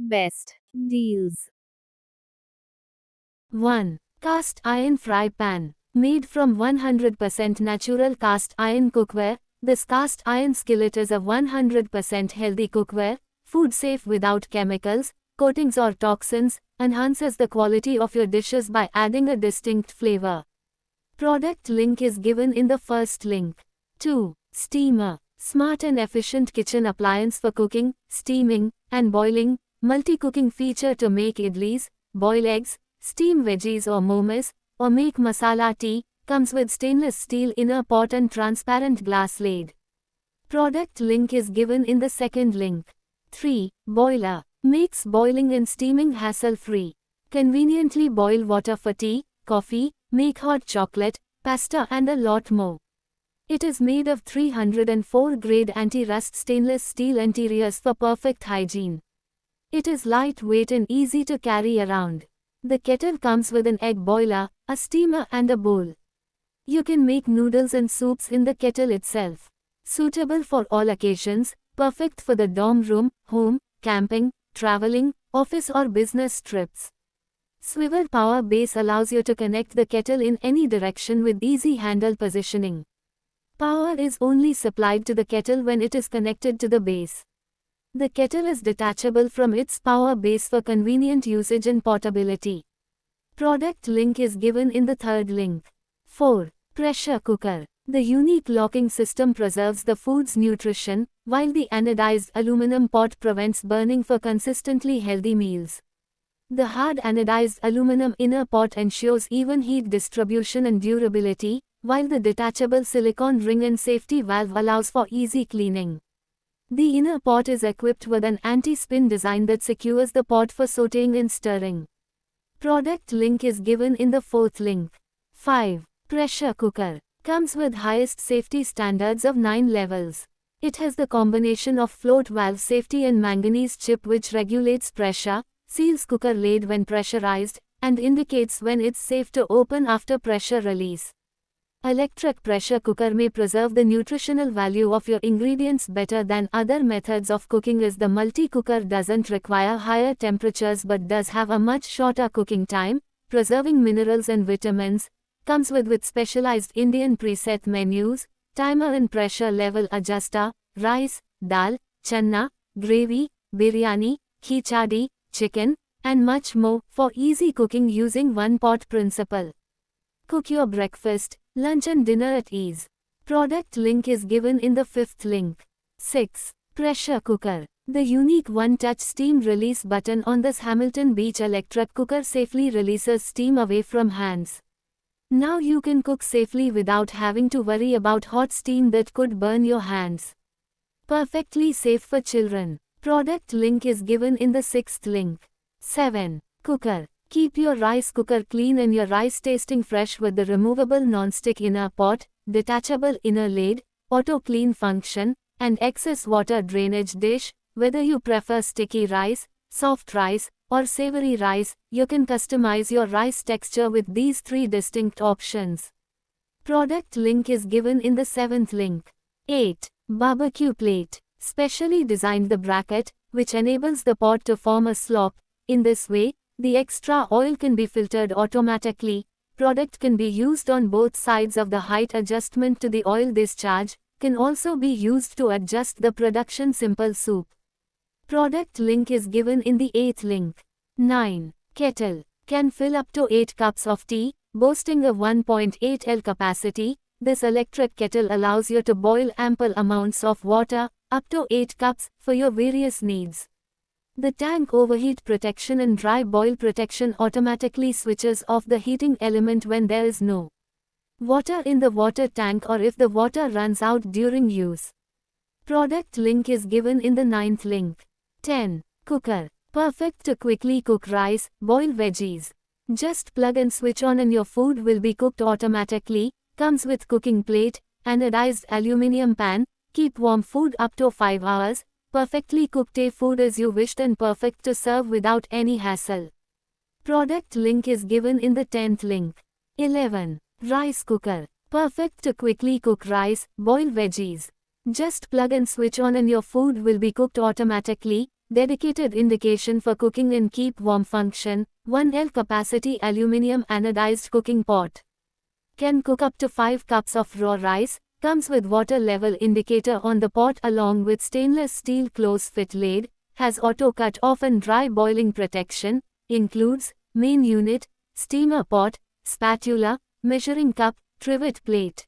Best deals. 1. Cast iron fry pan. Made from 100% natural cast iron cookware, this cast iron skillet is a 100% healthy cookware, food safe without chemicals, coatings or toxins, enhances the quality of your dishes by adding a distinct flavor. Product link is given in the first link. 2. Steamer. Smart and efficient kitchen appliance for cooking, steaming, and boiling, multi-cooking feature to make idlis, boil eggs, steam veggies or momos, or make masala tea, comes with stainless steel inner pot and transparent glass lid. Product link is given in the second link. 3. Boiler. Makes boiling and steaming hassle-free. Conveniently boil water for tea, coffee, make hot chocolate, pasta and a lot more. It is made of 304 grade anti-rust stainless steel interiors for perfect hygiene. It is lightweight and easy to carry around. The kettle comes with an egg boiler, a steamer and a bowl. You can make noodles and soups in the kettle itself. Suitable for all occasions, perfect for the dorm room, home, camping, traveling, office or business trips. Swivel power base allows you to connect the kettle in any direction with easy handle positioning. Power is only supplied to the kettle when it is connected to the base. The kettle is detachable from its power base for convenient usage and portability. Product link is given in the third link. 4. Pressure cooker. The unique locking system preserves the food's nutrition, while the anodized aluminum pot prevents burning for consistently healthy meals. The hard anodized aluminum inner pot ensures even heat distribution and durability, while the detachable silicone ring and safety valve allows for easy cleaning. The inner pot is equipped with an anti-spin design that secures the pot for sautéing and stirring. Product link is given in the fourth link. 5. Pressure cooker. Comes with highest safety standards of 9 levels. It has the combination of float valve safety and manganese chip which regulates pressure, seals cooker lid when pressurized, and indicates when it's safe to open after pressure release. Electric pressure cooker may preserve the nutritional value of your ingredients better than other methods of cooking as the multi-cooker doesn't require higher temperatures but does have a much shorter cooking time, preserving minerals and vitamins, comes with specialized Indian preset menus, timer and pressure level adjuster, rice, dal, channa, gravy, biryani, khichdi, chicken, and much more, for easy cooking using one-pot principle. Cook your breakfast, lunch and dinner at ease. Product link is given in the fifth link. 6. Pressure cooker. The unique one-touch steam release button on this Hamilton Beach electric cooker safely releases steam away from hands. Now you can cook safely without having to worry about hot steam that could burn your hands. Perfectly safe for children. Product link is given in the sixth link. 7. Cooker. Keep your rice cooker clean and your rice tasting fresh with the removable non-stick inner pot, detachable inner lid, auto clean function, and excess water drainage dish. Whether you prefer sticky rice, soft rice, or savory rice, you can customize your rice texture with these 3 distinct options. Product link is given in the 7th link. 8. Barbecue plate. Specially designed the bracket, which enables the pot to form a slop. In this way, the extra oil can be filtered automatically. Product can be used on both sides of the height adjustment to the oil discharge, can also be used to adjust the production simple soup. Product link is given in the 8th link. 9. Kettle. Can fill up to 8 cups of tea, boasting a 1.8 L capacity. This electric kettle allows you to boil ample amounts of water, up to 8 cups, for your various needs. The tank overheat protection and dry boil protection automatically switches off the heating element when there is no water in the water tank or if the water runs out during use. Product link is given in the 9th link. 10. Cooker. Perfect to quickly cook rice, boil veggies. Just plug and switch on and your food will be cooked automatically. Comes with cooking plate, anodized aluminum pan, keep warm food up to 5 hours. Perfectly cooked food as you wished and perfect to serve without any hassle. Product link is given in the 10th link. 11. Rice cooker. Perfect to quickly cook rice, boil veggies. Just plug and switch on and your food will be cooked automatically. dedicated indication for cooking in keep warm function, 1L capacity aluminum anodized cooking pot. Can cook up to 5 cups of raw rice, comes with water level indicator on the pot along with stainless steel close fit lid, has auto cut off and dry boiling protection, includes main unit, steamer pot, spatula, measuring cup, trivet plate.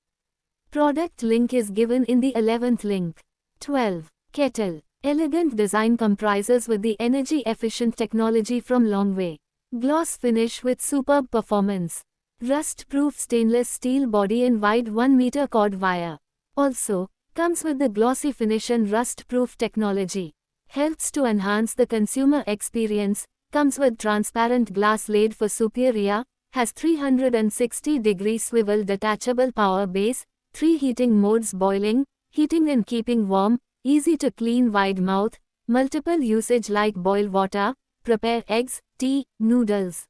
Product link is given in the 11th link. 12. Kettle. Elegant design comprises with the energy efficient technology from Longway. Gloss finish with superb performance. Rust-proof stainless steel body and wide 1 meter cord wire. Also, comes with the glossy finish and rust-proof technology. Helps to enhance the consumer experience, comes with transparent glass lid for superior, has 360-degree swivel detachable power base, 3 heating modes boiling, heating and keeping warm, easy to clean wide mouth, multiple usage like boil water, prepare eggs, tea, noodles.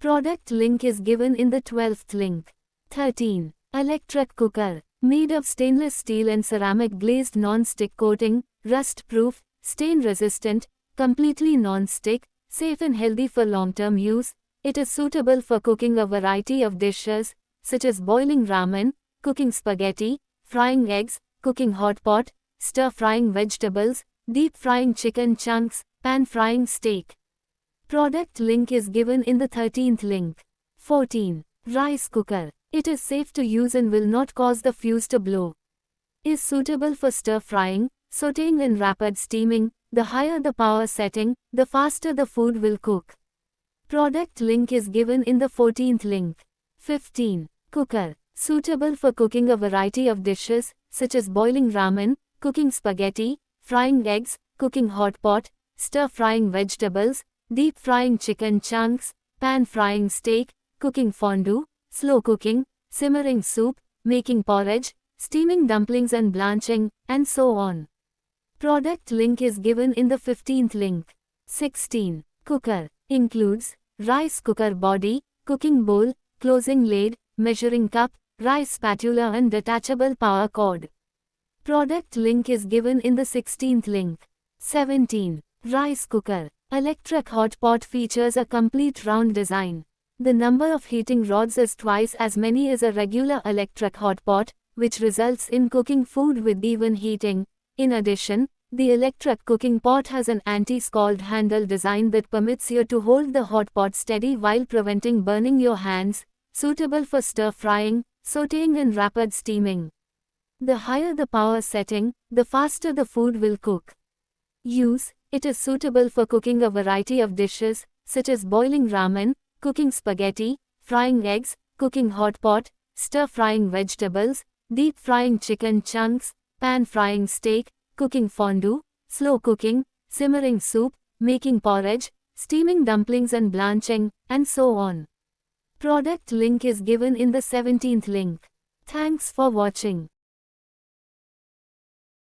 Product link is given in the 12th link. 13. Electric cooker. Made of stainless steel and ceramic glazed non-stick coating, rust-proof, stain-resistant, completely non-stick, safe and healthy for long-term use. It is suitable for cooking a variety of dishes, such as boiling ramen, cooking spaghetti, frying eggs, cooking hot pot, stir-frying vegetables, deep-frying chicken chunks, pan-frying steak. Product link is given in the 13th link. 14. Rice cooker. It is safe to use and will not cause the fuse to blow. Is suitable for stir-frying, sautéing and rapid steaming. The higher the power setting, the faster the food will cook. Product link is given in the 14th link. 15. Cooker. Suitable for cooking a variety of dishes, such as boiling ramen, cooking spaghetti, frying eggs, cooking hot pot, stir-frying vegetables, deep-frying chicken chunks, pan-frying steak, cooking fondue, slow cooking, simmering soup, making porridge, steaming dumplings and blanching, and so on. Product link is given in the 15th link. 16. Cooker. Includes rice cooker body, cooking bowl, closing lid, measuring cup, rice spatula and detachable power cord. Product link is given in the 16th link. 17. Rice cooker. Electric hot pot features a complete round design. The number of heating rods is twice as many as a regular electric hot pot, which results in cooking food with even heating. In addition, the electric cooking pot has an anti-scald handle design that permits you to hold the hot pot steady while preventing burning your hands, suitable for stir-frying, sautéing and rapid steaming. The higher the power setting, the faster the food will cook. Use. It is suitable for cooking a variety of dishes, such as boiling ramen, cooking spaghetti, frying eggs, cooking hot pot, stir-frying vegetables, deep-frying chicken chunks, pan-frying steak, cooking fondue, slow cooking, simmering soup, making porridge, steaming dumplings and blanching, and so on. Product link is given in the 17th link. Thanks for watching.